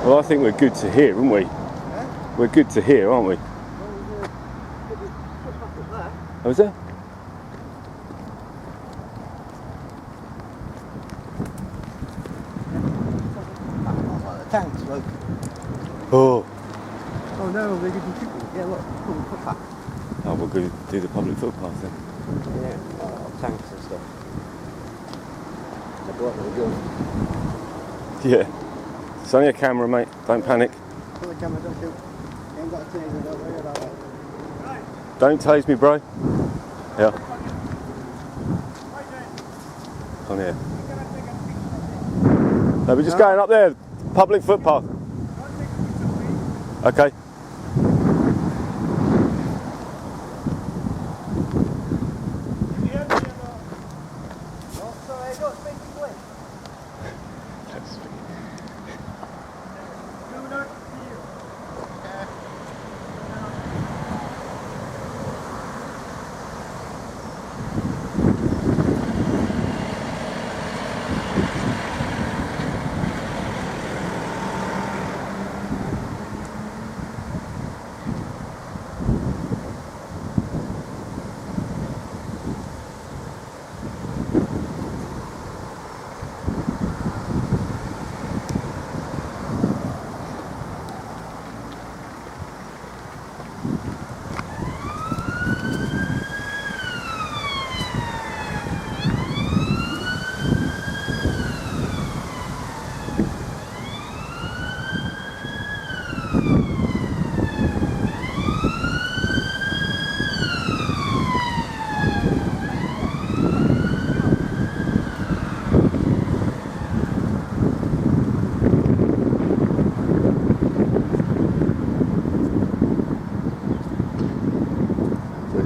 Well, I think we're good to here, aren't we? Yeah? We're good to here, aren't we? Oh, is there? Thanks, look. Oh. Oh no, they didn't keep it. Yeah, look, public footpath. Oh, we'll go do the public footpath then. Yeah, tanks and stuff. They're what they're doing. Yeah. It's only a camera, mate. Don't panic. Pull the camera, don't shoot. You ain't got a taser, don't worry about it. Don't tase me, bro. Yeah. On here. No, we're just going up there. Public footpath. Okay.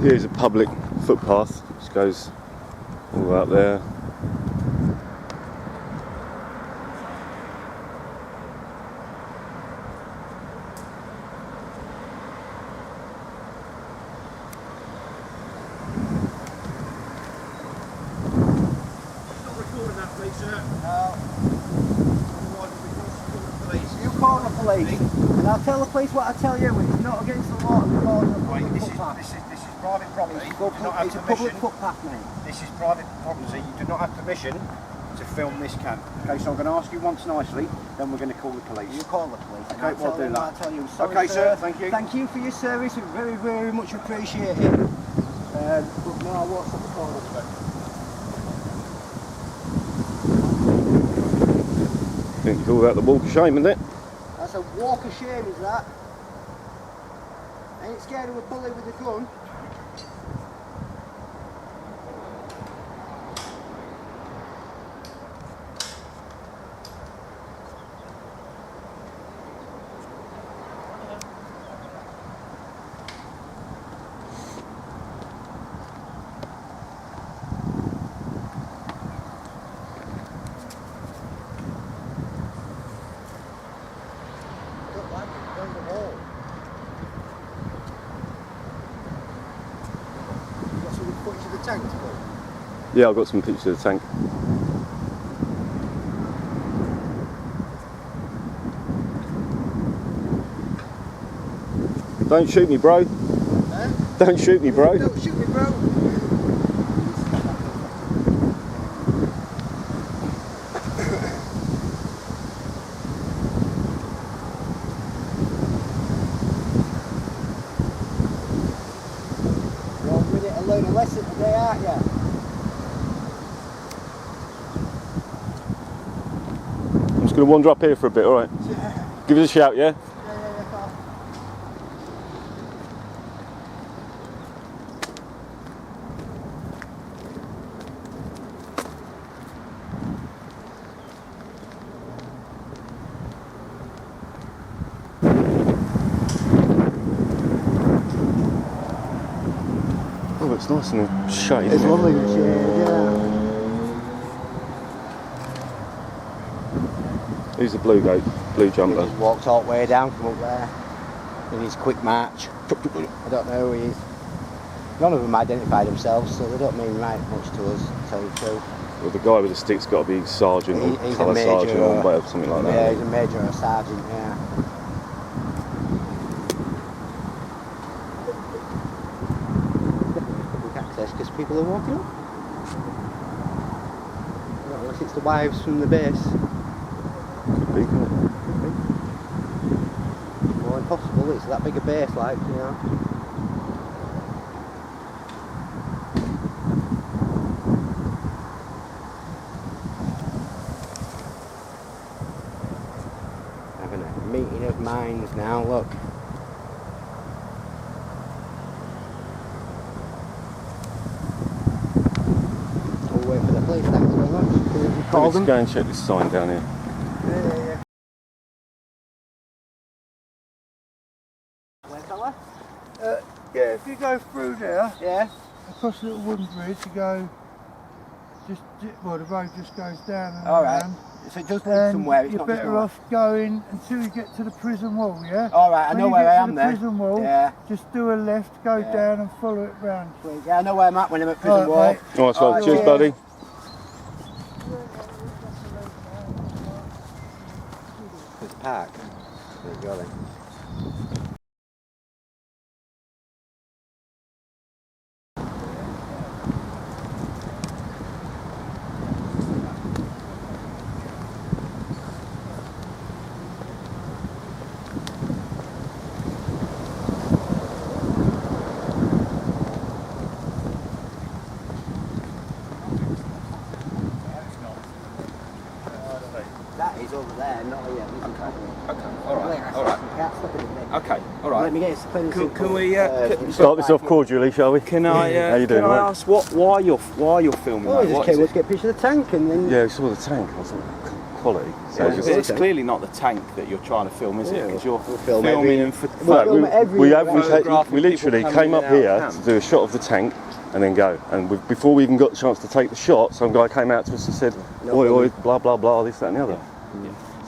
Here's a public footpath which goes all the way up there. Not recording that, please, sir. You call the police, and I'll tell the police what I tell you. It's not against the law to record a public footpath. This is private property. You do not have It's a permission. public footpath, mate. This is private property. You do not have permission to film this cam. Okay, so I'm going to ask you once nicely, then we're going to call the police. You call the police, and Okay, I'll we'll tell do them that. what I tell you. Sorry, Okay, sir, thank you. Thank you for your service. We very, very much appreciate it. But no, I won't stop recording. I think you call that the walk of shame, isn't it? That's a walk of shame, is that? Ain't scared of a bully with a gun. Don't like it, burn the wall. You got some footage of the tank to go? Yeah, I've got some pictures of the tank. Don't shoot me, bro. Huh? Don't shoot me, bro. Don't shoot me, bro. You're ready to learn a lesson today, aren't you? I'm just going to wander up here for a bit, alright? Give us a shout, yeah? Yeah, pal. Oh, it's nice in the shade. It's isn't it? lovely, yeah. Who's the blue goat? Blue He jumper. just walked all the way down from up there in his quick march. I don't know who he is. None of them identified themselves, so they don't mean right much to us, to tell you the truth. Well, the guy with the stick's got to be sergeant or He's a colour major, sergeant or whatever, something like that. Yeah, he's a major or a sergeant, yeah. Public access because people are walking up. Not unless it's the wives from the base. Could be, couldn't it? Well, impossible, it's that big a base, like, you know. Having a meeting of minds now, look. We'll wait for the police, thanks very much. Can you call Let's them? go and check this sign down here. Yeah. Where, fella? Yeah, if you go through there, Yeah. across the little wooden bridge, you go, well, the road just goes down and Alright. around. So it does lead And somewhere, it's you're not just better nowhere. off going until you get to the prison wall, yeah? Alright, I When know you where get I to am the then. prison wall, Yeah. just do a left, go Yeah. down and follow it round. Sweet. Yeah, I know where I'm at when I'm at prison Alright, wall. mate. Nice one. Alright, Cheers, cheers. buddy. There's a park. There you go then. That is over there, not here. Alright. Okay, alright. Let me get it. Can we Start this off cordially, shall we? can I How you doing, can I mate? ask why you're filming Oh, that? just What came is up it? to get a picture of the tank and then... Yeah, we saw the tank. I was like, quality. So It's, just, clearly not the tank that you're trying to film, is it? Yeah, Because you're we'll film filming every- and for We'll no, film every photograph we of literally people came coming up in and here out of to camp. do a shot of the tank and then go. And before we even got the chance to take the shot, some guy came out to us and said, oi, oi, blah, blah, blah, this, that and the other.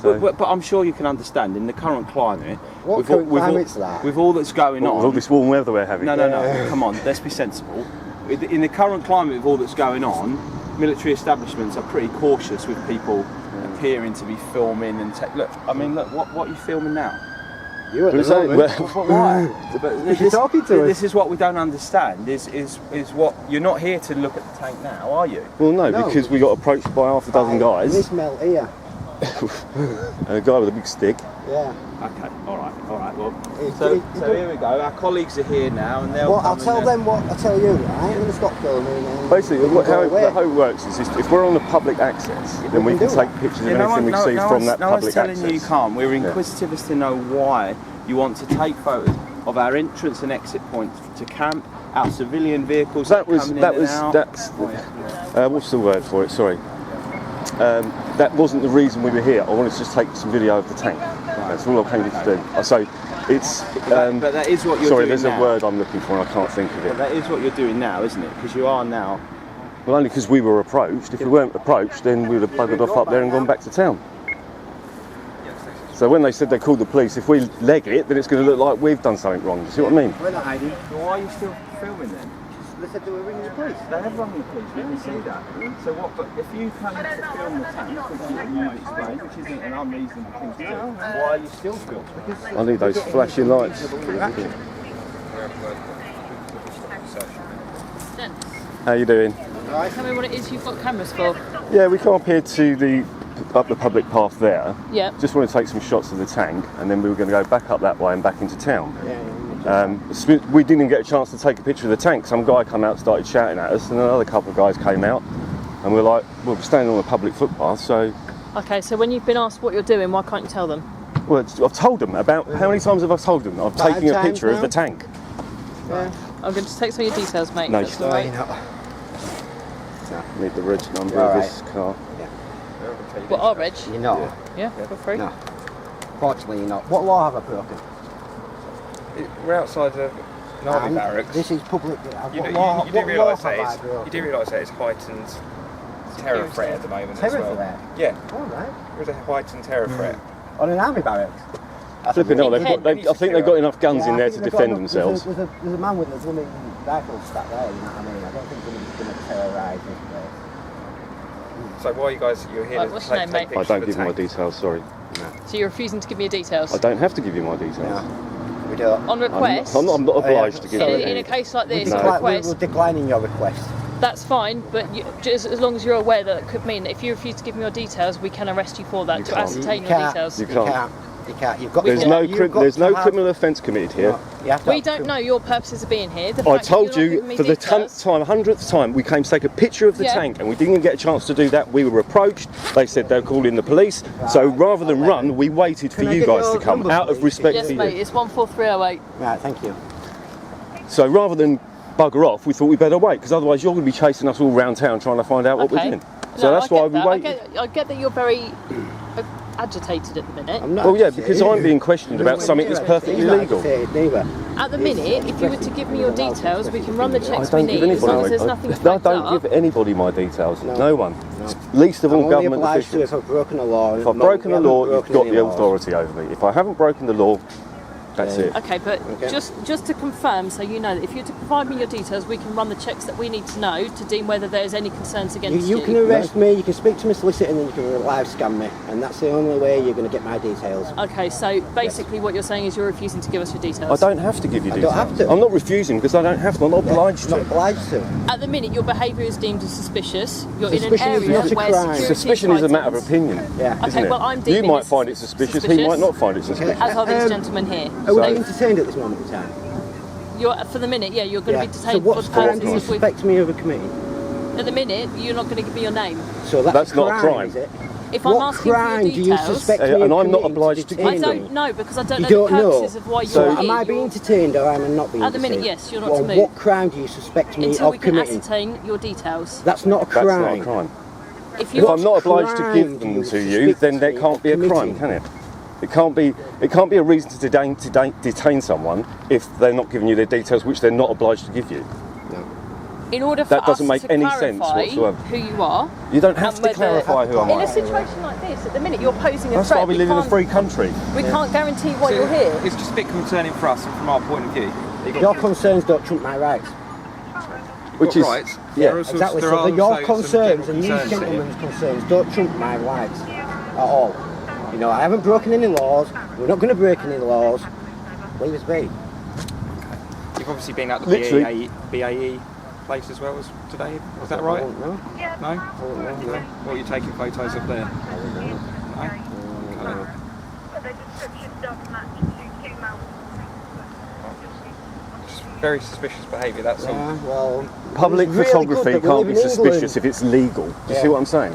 So, But I'm sure you can understand in the current climate, What current climate's that? with all that's going with all on. this warm weather we're having. No, come on, let's be sensible. In the current climate with all that's going on, military establishments are pretty cautious with people appearing to be filming and look, what are you filming now? You at But the it's moment. only- But why? But You're talking to us. This is what we don't understand. Is what you're not here to look at the tank now, are you? Well, no, No. because we got approached by half a dozen guys. This melt here. And a guy with a big stick. Yeah. Okay, all right. Well, It- so it- here we go. Our colleagues are here now, and they'll. Well, I'll come tell and them what I tell you. I ain't going to stop filming. And Basically, you go away. how it works is if we're on the public access, then we can can do take that. pictures of Yeah, anything we see from that no one's public telling access. you you can't. We're inquisitive as to know why you want to take photos of our entrance and exit points to camp, our civilian vehicles That was coming that in was and out. that's what's the word for it? Sorry. That wasn't the reason we were here. I wanted to just take some video of the tank. That's all I came here to do. So it's. But that is what you're sorry, doing there's now. a word I'm looking for and I can't think of But it. that is what you're doing now, isn't it? Because you are now. Well, only because we were approached. If we weren't approached, then we would have buggered off up there and gone back to town. So when they said they called the police, if we leg it, then it's going to look like we've done something wrong. Do you see what I mean? We're not hiding. So why are you still filming then? They said they were ringing the police. They have rung the police, we can see that. So what, but if you come to film the tank, which is what you've explained, which isn't an unreasonable thing to do, why are you still filming? Because I need those flashing lights. How you doing? Tell me what it is you've got cameras for. Yeah, we come up here to up the public path there. Yeah. Just want to take some shots of the tank, and then we were going to go back up that way and back into town. We didn't even get a chance to take a picture of the tank. Some guy came out, started shouting at us, and another couple of guys came out, and we're like, well, we're standing on a public footpath, so. Okay, so when you've been asked what you're doing, why can't you tell them? Well, I've told them about. How many times have I told them? I'm Five taking a times picture of now? the tank. I'm going to take some of your details, mate. No, That's you all right. Need the reg number All of this car. What, our reg? You're not. Yeah, for free. No. Fortunately, you're not. What law have I broken? We're outside of Navy And barracks. This is public. You What do, law- you do what realise law that have I it's, broken? you do realise that it's heightened terror threat at the moment as Terror well. threat? Yeah, All right. there's a heightened terror threat. On an army barracks. Flipping hell, I think they've got enough guns Yeah, in I there think to they've got defend enough- themselves. There's a man with a blooming rifle stacked there, you know what I mean? I don't think somebody's going to terrorise this place. So why are you guys? You're here Right, to what's your name, mate? I pictures don't of give the my tank. details, sorry. So you're refusing to give me your details? I don't have to give you my details. No, we don't. On request? I'm not obliged to give in, you in a any. case like this, No. a We're request, declining your request. that's fine, but just as long as you're aware that it could mean that if you refuse to give me your details, we can arrest you for that, You to can't. ascertain You your can't. details. You can't. You can't. You've got There's to, no, you've got there's to no have- criminal offence committed here. You have to We have don't proof. know your purposes of being here. The I fact that told you're not you giving me for the details- 100th time we came to take a picture of the Yeah. tank and we didn't get a chance to do that. We were approached. They said they'll call in the police. So rather than run, we waited for Can I you get guys your to come number, out of please? respect Yes, for mate, you. it's 14308. Right, thank you. So rather than bugger off, we thought we'd better wait because otherwise you're going to be chasing us all around town trying to find out what we're doing. So that's why we waited. I get that you're very agitated at the minute. I'm not Well, yeah, agitated. because I'm being questioned about something that's perfectly He's not legal. agitated neither. At the minute, if you were to give me your details, we can run the I checks we don't give need as long as anybody. there's nothing I flagged don't up. give anybody my details. No. No one. No. Least of I'm all only government obliged to officials. if I've broken a law. If I've broken the law, you've got the laws. authority over me. If I haven't broken the law, that's Yeah. it. Okay, but Okay. just to confirm, so you know that if you're to provide me your details, we can run the checks that we need to know to deem whether there's any concerns against You can arrest me, you can speak to my solicitor, and then you can live scan me, and that's the only way you're going to get my details. Okay, so basically what you're saying is you're refusing to give us your I details. don't have to give you I details. don't have to. I'm not refusing because I don't have to. I'm not obliged Not to. obliged to. At the minute, your behaviour is deemed as suspicious. You're Suspicion in is an area not a where crime. security Suspicion is a matter of frightens. opinion. Yeah. Okay, isn't it? well, I'm You deeming might this find it suspicious. He might not find it suspicious. As are these gentlemen here. Are we So- being detained at this moment in time? You're, for the minute, yeah, you're going to be So detained what for crime do you purposes with. suspect me of committing? At the minute, you're not going to give me your name. So That's not a crime. is it? If I'm What asking crime for your do you details, suspect me And of I'm not committing obliged to detain I give me? don't know because I don't You know don't the know. purposes of why you're So- here. Am I being detained or am I not being At the minute, detained? yes, you're not Well, to move. what crime do you suspect me Until we of can committing? ascertain your details. That's not a That's crime. not a crime. If If you're I'm not obliged to crime give do them you to you, suspect then there me can't of be a crime, committing? can it? It can't be a reason to detain someone if they're not giving you their details, which they're not obliged to give you. in order for That doesn't us make to any clarify sense whatsoever. who you are. You don't have and to whether- clarify who I In a am. situation like this, at the minute you're posing a That's threat. why we live in a free country. We can't guarantee why you're here. It's just a bit concerning for us and from our point of view. Your concerns don't trump my rights. Which Got is rights. yeah. There are also- Exactly. there So are your also some concerns general and these concerns here. gentlemen's concerns don't trump my rights at all. You know, I haven't broken any laws. We're not going to break any laws. Leave us be. You've obviously been at the Literally. BAE place as well as today. Is that I right? don't know. No? I don't know. No? What are you taking photos of there? I don't know. No? Okay. But the description does match two males. Just very suspicious behaviour, that's all. Yeah, well, Public it's really photography good that we can't live be in suspicious England. if it's legal. Do you Yeah. see what I'm saying?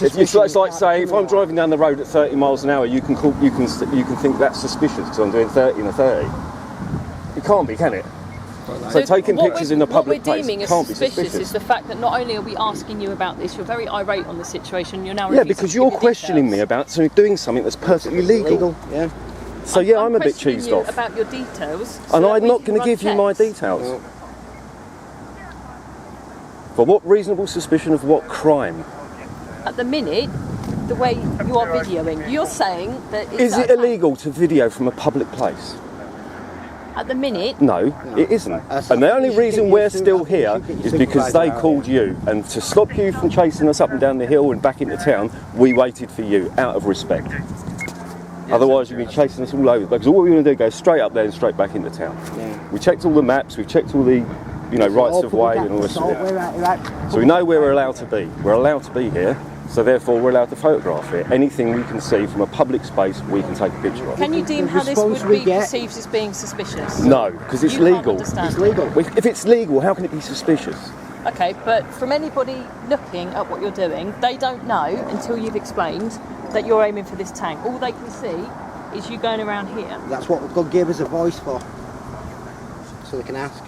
It's like saying if I'm driving down the road at 30 miles an hour, you can think that's suspicious because I'm doing 30 in a 30. It can't be, can it? So taking what pictures we're- in a public What we're place deeming as can't be suspicious suspicious. is the fact that not only are we asking you about this, you're very irate on the situation. You're now Yeah, refusing because to you're give questioning me details. about doing something that's perfectly legal. Yeah. So yeah, I'm a bit questioning cheesed you off. about your details. so And that I'm we not can going to run give you my checks. details. No. For what reasonable suspicion of what crime? At the minute, the way you are videoing, you're saying that it's Is at it a time. illegal to video from a public place? At the minute, No, it isn't. And the only reason we're still here is because they called you, and to stop you from chasing us up and down the hill and back into town, we waited for you out of respect. Otherwise, you'd be chasing us all over. Because all we want to do is go straight up there and straight back into town. Yeah. We checked all the maps, we've checked all the, rights of way and all this. So we know where we're allowed to be. We're allowed to be here, so therefore we're allowed to photograph it. Anything we can see from a public space, we can take a picture of. can you deem The how this response would we be get- perceived as being suspicious? No, because it's You can't legal. understand. It's legal. If it's legal, how can it be suspicious? Okay, but from anybody looking at what you're doing, they don't know until you've explained that you're aiming for this tank. All they can see is you going around here. That's what God gave us a voice for. So they can ask.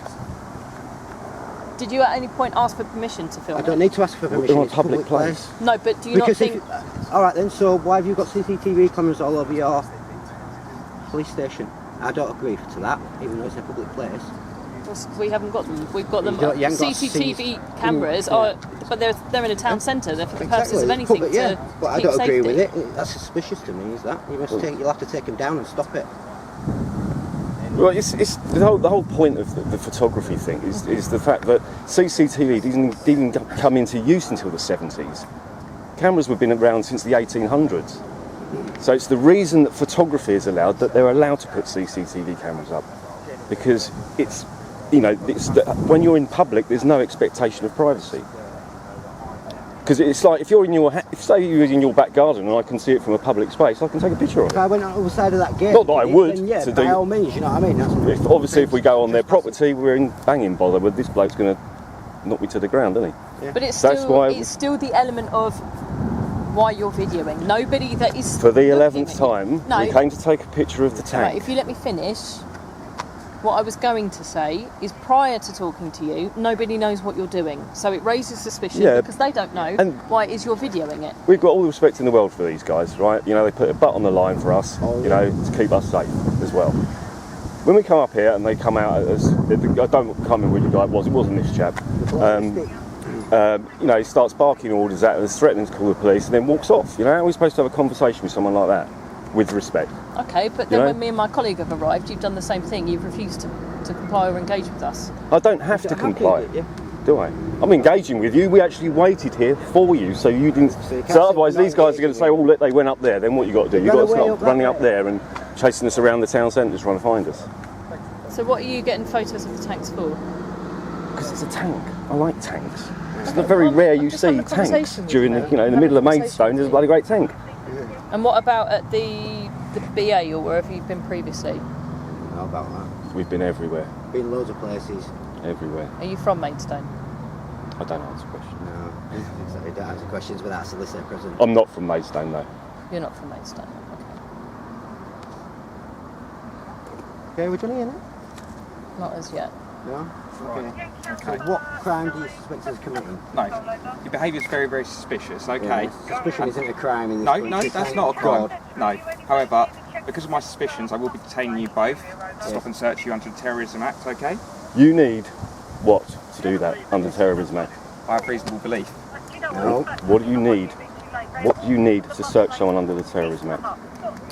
Did you at any point ask for permission to film I it? don't need to ask for permission. in a It's public place. No, but do you Because not if, think... all right then. So why have you got CCTV cameras all over your police station? I don't agree to that, even though it's a public place. We haven't got them. We've got them. You haven't got CCTV cameras, Yeah. but they're in a town centre. They're for the purposes of it's anything public, yeah. to But I keep don't agree safety. with it. That's suspicious to me. Is that you'll have to take them down and stop it. Well, it's the whole point of the photography thing is the fact that CCTV didn't even come into use until the 70s. Cameras have been around since the 1800s. So it's the reason that photography is allowed, that they're allowed to put CCTV cameras up. Because it's, you know, when you're in public, there's no expectation of privacy. Because it's like, if you're in say you're in your back garden and I can see it from a public space, I can take a picture of it. If I went on the other side of that gate, Not that I would, then yeah, to by do- all means, you know what I mean? That's Obviously, if we go on their property, we're in banging bother, but this bloke's going to knock me to the ground, isn't he? But it's That's still, why- it's still the element of why you're videoing. Nobody that is For the looking 11th at you- time, No. we came to take a picture of the Right, tank. if you let me finish, what I was going to say is prior to talking to you, nobody knows what you're doing. So it raises suspicion Yeah. because they don't know And- why it is you're videoing it. We've got all the respect in the world for these guys, right? You know, they put a butt on the line for us, you know, to keep us safe as well. When we come up here and they come out as, I can't remember which guy it wasn't this chap. You know, he starts barking orders at us, threatening to call the police, and then walks off. You know, how are we supposed to have a conversation with someone like that? With respect. Okay, but then You know? when me and my colleague have arrived, you've done the same thing. You've refused to comply or engage with us. I don't have to comply, do I? I'm engaging with you. We actually waited here for you, so you didn't. you can't So say otherwise, we're not these guys are going to say, "Oh, look, they went up there." Then what you got to do? You Run got to away start up that running up way. there and chasing us around the town centre, trying to find us. So what are you getting photos of the tanks for? Because it's a tank. I like tanks. It's not very rare you just see having a tanks conversation with during you. the, you know, in the Having middle a of conversation Maidstone. There's a with bloody great tank. And what about at the BA or wherever you've been previously? How about that? We've been everywhere, Been loads of places. everywhere. Are you from Maidstone? I don't answer questions. No, exactly. Don't answer questions without a solicitor present. I'm not from Maidstone, though. You're not from Maidstone. Okay. Okay, we're done here now? Not as yet. No? Okay. So what crime do you suspect us of committing? No, your behaviour is very, very suspicious. Okay. Yeah, suspicion isn't a crime in this No, country. no, It's that's like not a crime. fraud. No. However, because of my suspicions, I will be detaining you both to stop and search you under the Terrorism Act. Okay. You need what to do that under Terrorism Act? I have reasonable belief. No. What do you need? What do you need to search someone under the Terrorism Act? I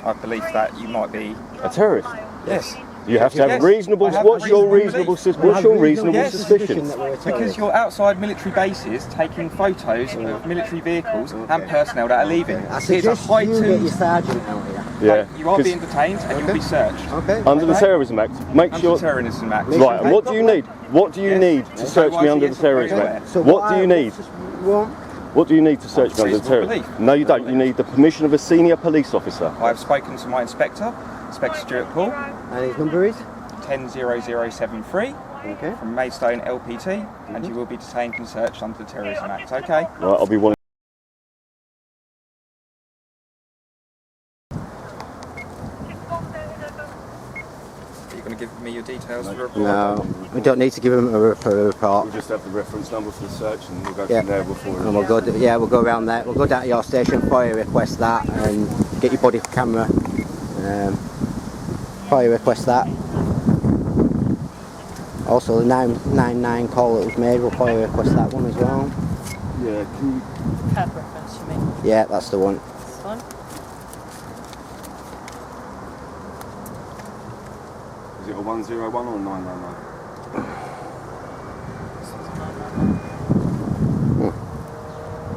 have belief that you might be. A terrorist? Yes. You have to have Yes, reasonable. I have What's your reasonable reasonable? belief. What's your reasonable Yes. suspicion? that we're a Because terrorist. you're outside military bases taking photos of military vehicles and personnel that are leaving. I It's a suggest you get your heightened. sergeant out here. Yeah. You are 'cause being detained and you'll be searched. Okay. under the Okay. Terrorism Act, make Under sure. the Terrorism Act. Right. And what do you need? What do you Yes. need to Yes. search me Otherwise under he the gets Terrorism away. Act? So What do you need? What? What do you need to search me under the Reasonable Terrorism? belief. No, you don't. You need the permission of a senior police officer. I have spoken to my inspector, Inspector Stuart Paul, And his number is? 100073 Okay. from Maidstone LPT, and you will be detained and searched under the Terrorism Act. Okay. Right. I'll be wanting. Are you going to give me your details for a report? No, we don't need to give him a report. We'll just have the reference number for the search, and we'll go Yeah. from there before. And we'll go. We'll go around there. We'll go down to your station, FOIA request that, and get your body camera. FOIA request that. Also, the 999 call that was made, we'll FOIA request that one as well. Yeah. Can you? Cab reference, you mean? Yeah, that's the one. This one? Is it a 101 or a 999?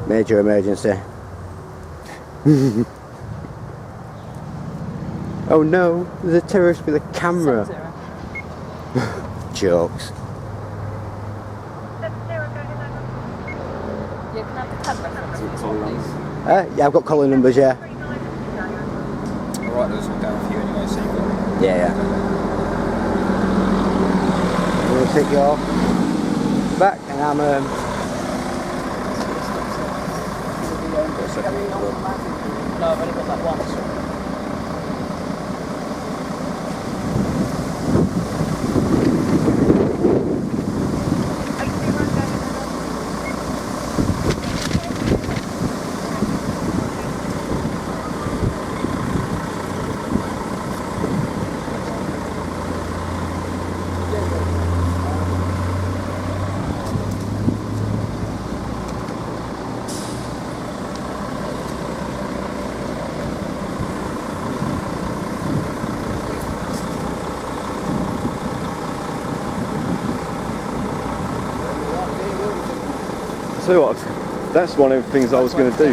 Major emergency. Oh no, there's a terrorist with a camera. 70. Jokes. Yeah, can I have the cab reference, please? Yeah, I've got collar numbers, yeah. Alright, those will down for you anyway, so you've got. Yeah. I'm going to take your back and I'm No, I've only got that one. tell you what, that's one of the things I was going to do.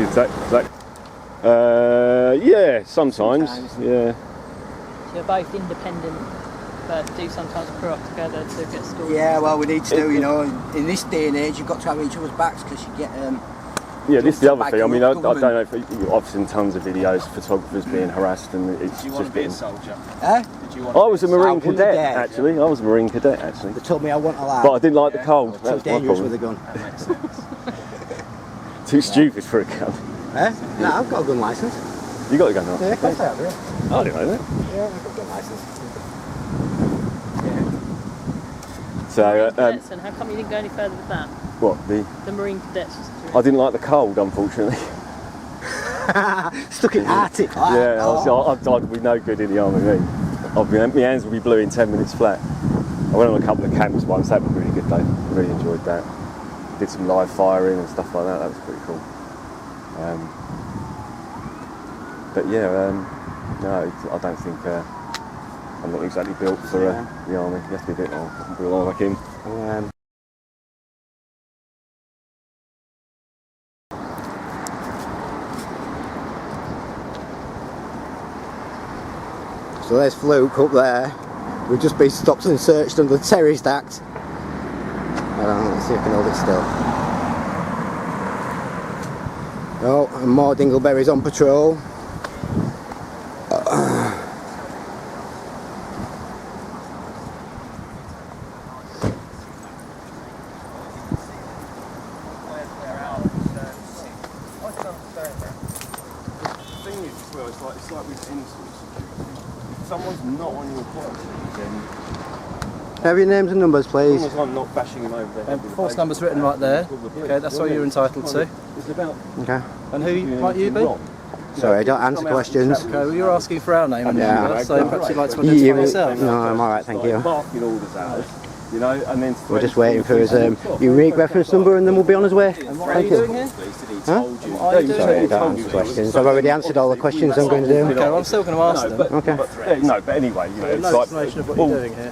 Yeah, sometimes. Yeah. So you're both independent, but do sometimes crew up together to get stories. Yeah, well, we need to do, you know, in this day and age, you've got to have each other's backs because you get. Yeah, this is the other thing. I mean, I don't government. know if I've seen tons of videos of photographers being harassed, and it's Did you just want to be a getting. soldier? Eh? Did you want I was a Marine I wouldn't cadet, dare. actually. I was a Marine cadet, actually. They told me I wasn't allowed. But I didn't like the cold. Too That's my dangerous with a problem. gun. That makes sense. Too stupid for a gun. Eh? No, I've got a gun licence. You got a gun, Yeah, right? of course I have, yeah. I didn't know that. Yeah, I've got a gun licence. So, Cadets, and how come you didn't go any further with that? what the? The Marine cadets. I didn't like the cold, unfortunately. Stuck in Arctic. Yeah, I'd be no good in the army. My hands would be blue in 10 minutes flat. I went on a couple of camps once. That was a really good day. Really enjoyed that. Did some live firing and stuff like that. That was pretty cool. But yeah, no, I don't think I'm not exactly built for the army. You have to be a bit more like him. So there's Fluke up there. We've just been stopped and searched under the Terrorist Act. Let's see if I can hold it still. Oh, and more dingleberries on patrol. It's like with any sort of security. If someone's not on your property, then Have your names and numbers, please. as long as I'm not bashing them over there. Force number's written right there. Okay, that's all you're entitled to. It's about Okay. And who might you be? wrong. Sorry, don't answer questions. Okay, well you're asking for our name and Yeah. number, so perhaps you'd like to You- identify yourself. No, I'm alright, thank you. Barking orders at us, you know, and then We're just waiting for his unique reference number and then we'll be on his way. And what are you doing here? Huh? What are you doing Sorry, here? don't answer questions. I've already answered all the questions I'm going to do. Okay, well I'm still going to ask them. Okay. No, but anyway, you know, it's No like explanation of what you're doing here.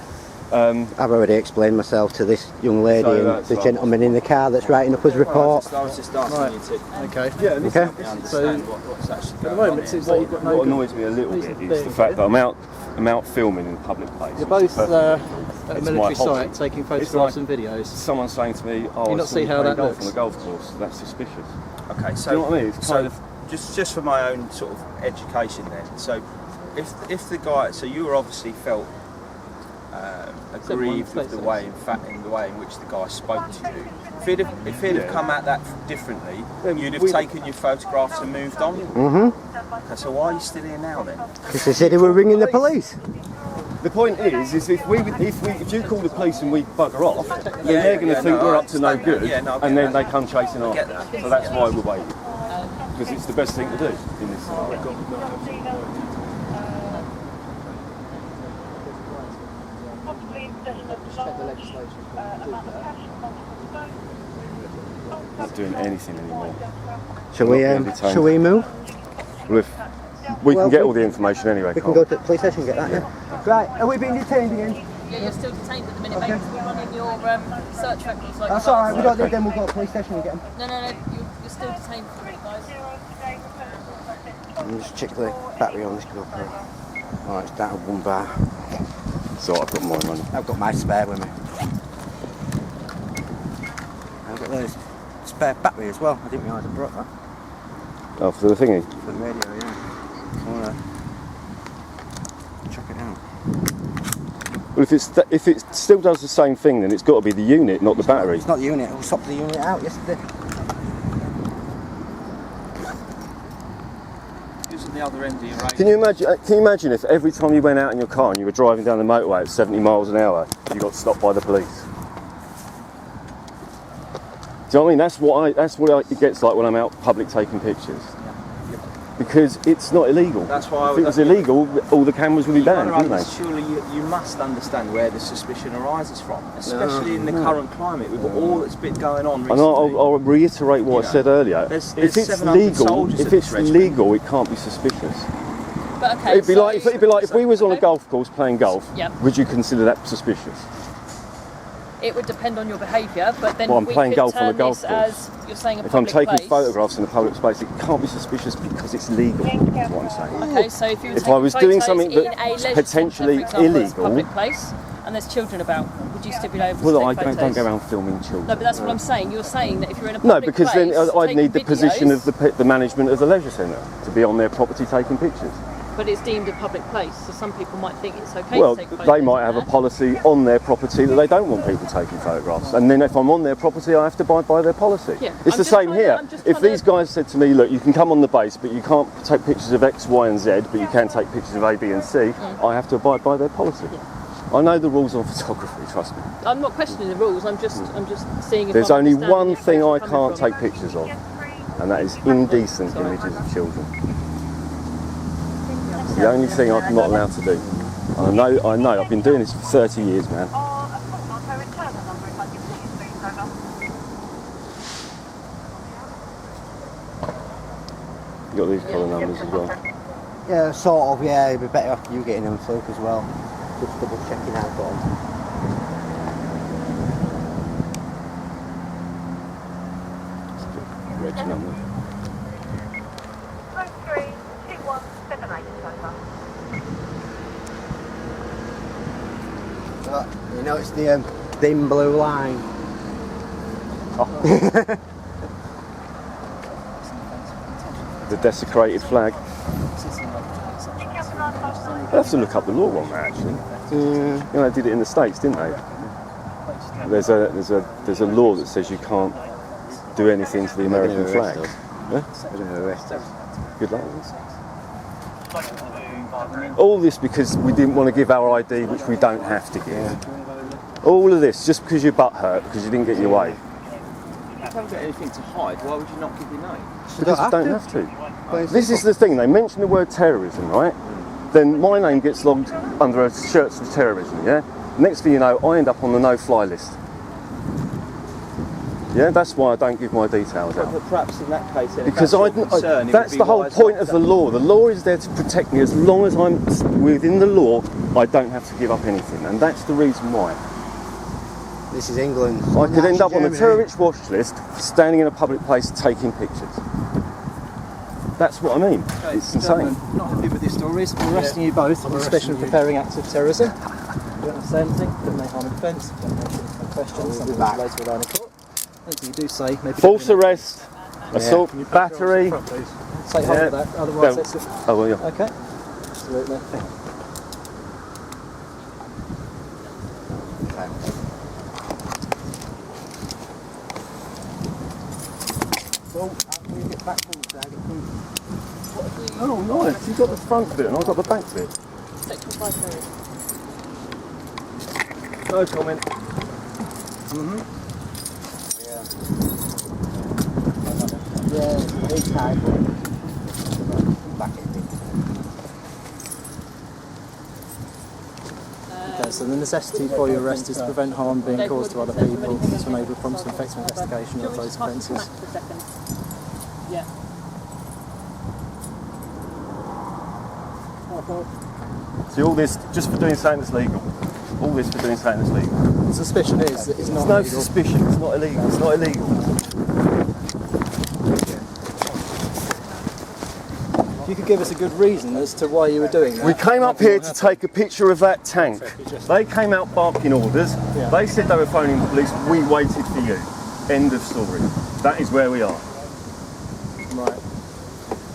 I've already explained myself to this young lady So and that's the fine. gentleman in the car that's writing up his report. I was just asking you to Okay. yeah, and Okay. So what's actually at the going moment on it seems here. like you've got no what good annoys me a little reason bit for is being the fact here. that I'm out filming in a public place. You're both Perfect. at a It's military my hobby. site taking It's photographs like and videos. someone saying to me, "Oh, you I not saw see you how playing that golf looks? on the golf course." That's suspicious. Okay, so Do you know what I mean? It's kind of just for my own sort of education then. So if the guy, so you were obviously felt aggrieved with the way, in the way in which the guy spoke to you. If he'd have come at that differently, you'd have taken your photographs and moved on. Mm-hmm. Okay, so why are you still here now then? Because they said they were ringing the police. the point is if you call the police and we bugger off, then they're going to think no, we're I up to no understand that. good, Yeah, no, I get and then that. they come chasing after get us. that. So that's why we're waiting, because it's the best thing to do in this scenario. Not doing anything anymore. Shall Not we move? Well, if we Well, can get we- all the information anyway. We can can't go to the police station and get that, yeah? Right, are we being detained again? Yeah, you're still detained at the minute, mate, because we're running your search records like That's you alright, we guys. don't need them, we'll go to the police station and get them. No, you're still detained for the minute, guys. Let me just check the battery on this GoPro. Oh, it's down to 1 bar. So I've got more money. I've got my spare with me. I've got the spare battery as well. I didn't realise I brought that. Oh, for the thingy? For the radio, yeah. I want to check it out. Well, if it still does the same thing, then it's got to be the unit, not the battery. It's not the unit, we swapped the unit out yesterday. Using the other end of your radio. Can you imagine if every time you went out in your car and you were driving down the motorway at 70 miles an hour, you got stopped by the police? Do you know what I mean? That's what it gets like when I'm out public taking pictures. Because it's not illegal. That's why if it was illegal, all the cameras would be banned, wouldn't they? Surely you must understand where the suspicion arises from, especially in the current climate with all that's been going on recently. And I'll reiterate what I said earlier. There's If it's 700 legal, soldiers if at it's this regiment. legal, it can't be suspicious. But okay, It'd be like if we was on a golf course playing golf. Yep. Would you consider that suspicious? It would depend on your behaviour, but then Well, I'm we playing could golf on turn a golf this course. as you're saying a If I'm public taking place. photographs in a public space, it can't be suspicious because it's legal, is what I'm saying. Okay, so if you were If taking I was doing photos something in that a was leisure potentially centre, for example, it's a illegal- public place, and there's children about, would you still be able to Well, take I photos? don't go around filming children. No, but that's what I'm saying. You're saying that if you're in a No, public because place, then I'd taking need the position of videos, the management of the leisure centre to be on their property taking pictures. But it's deemed a public place, so some people might think it's okay Well, to take photos they might in have a there. policy on their property that they don't want people taking photographs, and then if I'm on their property, I have to abide by their policy. Yeah, It's I'm the just same trying to- here. I'm just If trying these to- guys said to me, look, you can come on the base, but you can't take pictures of X, Y, and Z, but you can take pictures of A, B, and C, I have to abide by their policy. I know the rules on photography, trust me. I'm not questioning the rules. I'm just seeing if There's I'm only understanding one where thing you're I coming can't from. take pictures of, and that is indecent images of children. It's the only thing I'm not allowed to do. And I know, I've been doing this for 30 years, man. You got these colour numbers as well. Yeah, sort of, yeah, it'd be better off you getting them through as well. Just double checking out on. Reg number. You know, it's the dim blue line. The desecrated flag. I'll have to look up the law on that actually. You know, they did it in the States, didn't they? There's a law that says you can't do anything to the American flag. They're going to arrest us. Good luck. All this because we didn't want to give our ID, which we don't have to give. All of this just because your butt hurt because you didn't get your way. You haven't got anything to hide. Why would you not give your name? Because I don't have to. This is the thing, they mention the word terrorism, right? Then my name gets logged under a shirts of terrorism, yeah? Next thing you know, I end up on the no-fly list. Yeah, that's why I don't give my details out. But perhaps in that case, then, Because that's the whole point of the law. The law is there to protect me. As long as I'm within the law, I don't have to give up anything. And that's the reason why. This is England. I could end up on the terrorist watch list, standing in a public place taking pictures. That's what I mean. It's insane. Not happy with your stories. I'm arresting you both on suspicion of preparing acts of terrorism. You don't have to say anything. Don't make harm in defence. Don't make any questions. Something back. later will line of court. Anything you do say, maybe. False arrest, assault, battery. Say hold of that. Otherwise, it's. Oh, well, yeah. Okay. Absolutely. Well, after you get back from the flag, Oh, nice. You got the front bit and I got the back bit. Section 5 No comment. yeah, it's high. Back in it. Okay, so the necessity for your arrest is to prevent harm being caused to other people, to enable prompt and effective investigation of those offences. Yeah. See, all this just for doing something that's legal. All this for doing something that's legal. The suspicion is that it's not There's no legal. suspicion. It's not illegal. It's not illegal. If you could give us a good reason as to why you were doing that. We came up here to take a picture of that tank. They came out barking orders. Yeah. They said they were phoning the police. We waited for you. End of story. That is where we are. Right.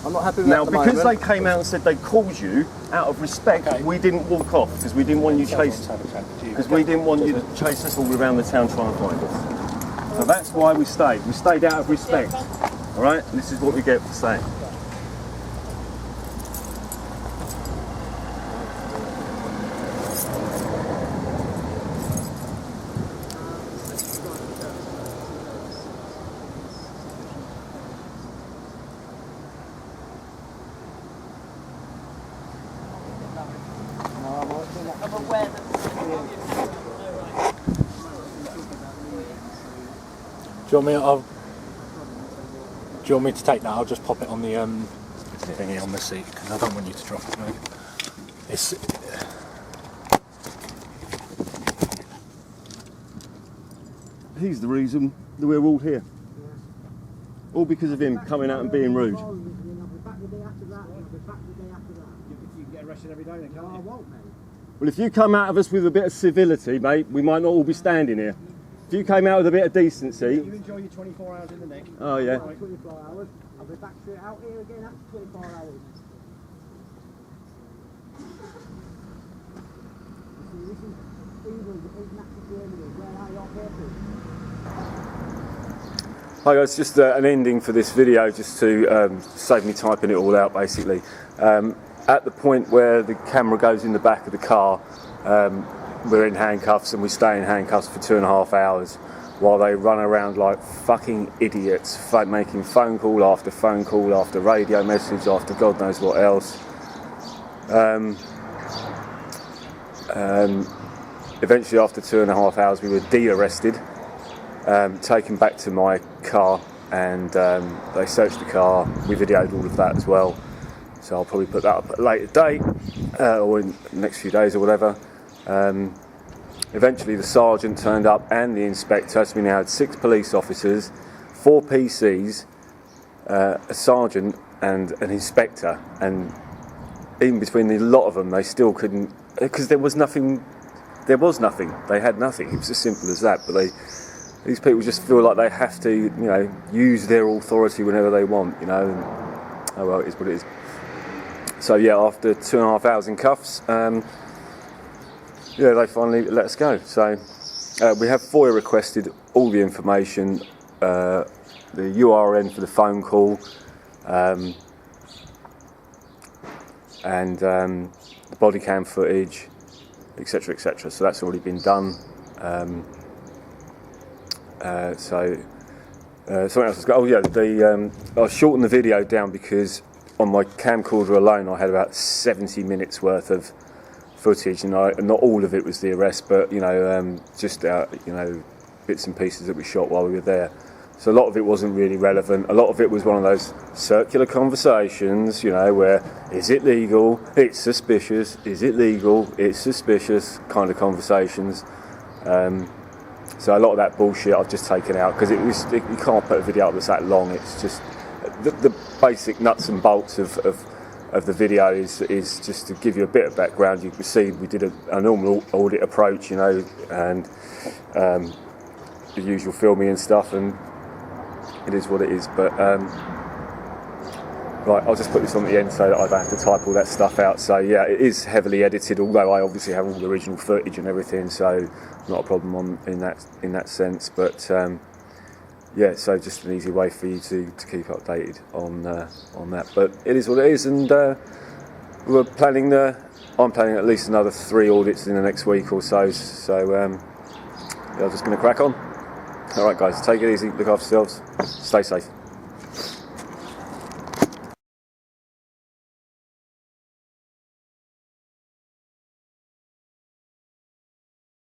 I'm not happy with Now, that at the because moment. they came out and said they called you, out of respect, we didn't walk off because we didn't want you chased. Because we didn't want you to chase us all around the town trying to find us. So that's why we stayed. We stayed out of respect. All right. And this is what we get for staying. I'm aware that. Do you want me to take that? I'll just pop it on the thingy on the seat because I don't want you to drop it, mate. It's he's the reason that we're all here. All because of him coming out and being rude. I'll be back the day after that, and I'll be back the day after that. You can get arrested every day then, can't No, I you? won't, mate. Well, if you come out of us with a bit of civility, mate, we might not all be standing here. If you came out with a bit of decency... You enjoy your 24 hours in the neck. Oh, yeah. 24 hours. I'll be back straight out here again after 24 hours. You see, this is England, it ain't natural Germany. Where are your papers? Hi guys, just an ending for this video, just to save me typing it all out basically. At the point where the camera goes in the back of the car, we're in handcuffs and we stay in handcuffs for 2.5 hours while they run around like fucking idiots, making phone call after phone call after radio message after God knows what else. Eventually after 2.5 hours we were de-arrested, taken back to my car, and they searched the car. We videoed all of that as well, so I'll probably put that up at a later date or in the next few days or whatever. Eventually the sergeant turned up and the inspector, so we now had 6 police officers, 4 PCs, a sergeant and an inspector, and even between a lot of them they still couldn't, because there was nothing, they had nothing, it was as simple as that. But these people just feel like they have to, you know, use their authority whenever they want, you know, and, oh well, it is what it is. So yeah, after 2.5 hours in cuffs, yeah, they finally let us go. So we have FOIA requested all the information, the URN for the phone call, and the body cam footage, etc, etc. So that's already been done. Something else has got. Oh yeah, I shortened the video down because on my camcorder alone I had about 70 minutes worth of footage, and not all of it was the arrest, but you know, just you know, bits and pieces that we shot while we were there. So a lot of it wasn't really relevant. A lot of it was one of those circular conversations, you know, where is it legal? It's suspicious. Is it legal? It's suspicious kind of conversations. So a lot of that bullshit I've just taken out because you can't put a video up that's that long. It's just the basic nuts and bolts of the video is just to give you a bit of background. You can see we did a normal audit approach, you know, and the usual filming and stuff, and it is what it is. But right, I'll just put this on the end so that I don't have to type all that stuff out. So yeah, it is heavily edited, although I obviously have all the original footage and everything, so not a problem in that sense. But yeah, so just an easy way for you to keep updated on that. But it is what it is, and I'm planning at least another 3 audits in the next week or so. So yeah, I'm just going to crack on. All right, guys, take it easy, look after yourselves, stay safe.